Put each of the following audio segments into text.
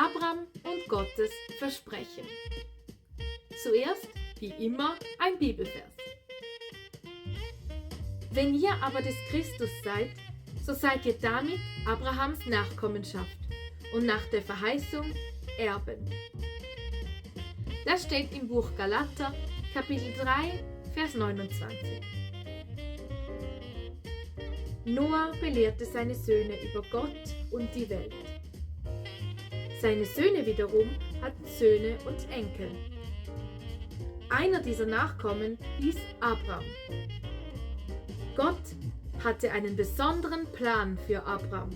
Abraham und Gottes Versprechen. Zuerst, wie immer, ein Bibelvers. Wenn ihr aber des Christus seid, so seid ihr damit Abrahams Nachkommenschaft und nach der Verheißung Erben. Das steht im Buch Galater, Kapitel 3, Vers 29. Noah belehrte seine Söhne über Gott und die Welt. Seine Söhne wiederum hatten Söhne und Enkel. Einer dieser Nachkommen hieß Abram. Gott hatte einen besonderen Plan für Abram.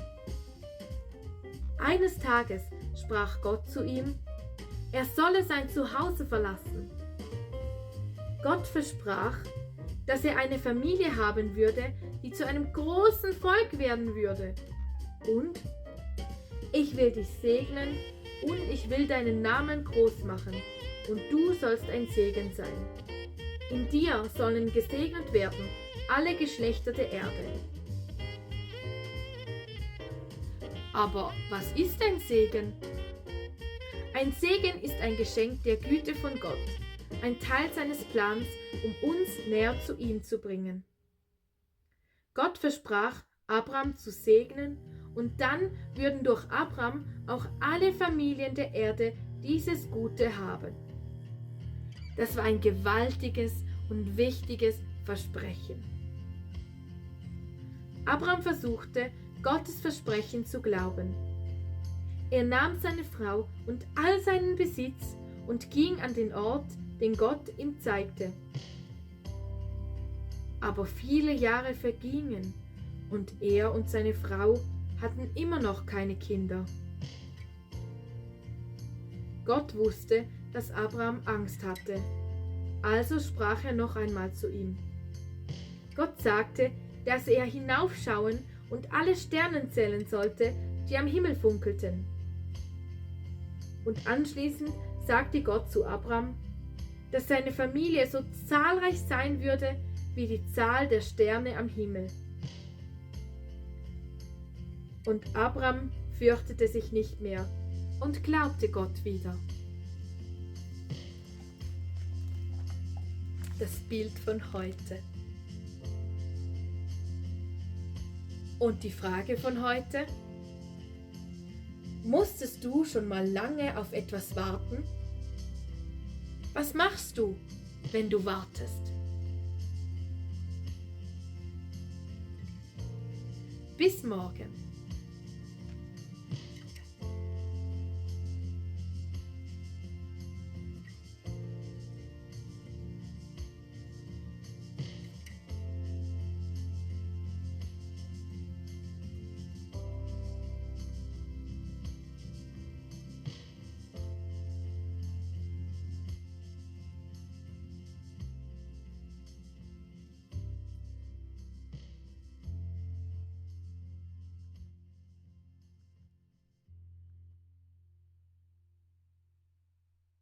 Eines Tages sprach Gott zu ihm, er solle sein Zuhause verlassen. Gott versprach, dass er eine Familie haben würde, die zu einem großen Volk werden würde. Und ich will dich segnen und ich will deinen Namen groß machen und du sollst ein Segen sein. In dir sollen gesegnet werden alle Geschlechter der Erde. Aber was ist ein Segen? Ein Segen ist ein Geschenk der Güte von Gott, ein Teil seines Plans, um uns näher zu ihm zu bringen. Gott versprach, Abram zu segnen, und dann würden durch Abram auch alle Familien der Erde dieses Gute haben. Das war ein gewaltiges und wichtiges Versprechen. Abram versuchte, Gottes Versprechen zu glauben. Er nahm seine Frau und all seinen Besitz und ging an den Ort, den Gott ihm zeigte. Aber viele Jahre vergingen und er und seine Frau hatten immer noch keine Kinder. Gott wusste, dass Abram Angst hatte, also sprach er noch einmal zu ihm. Gott sagte, dass er hinaufschauen und alle Sterne zählen sollte, die am Himmel funkelten. Und anschließend sagte Gott zu Abram, dass seine Familie so zahlreich sein würde wie die Zahl der Sterne am Himmel. Und Abram fürchtete sich nicht mehr und glaubte Gott wieder. Das Bild von heute. Und die Frage von heute? Musstest du schon mal lange auf etwas warten? Was machst du, wenn du wartest? Bis morgen.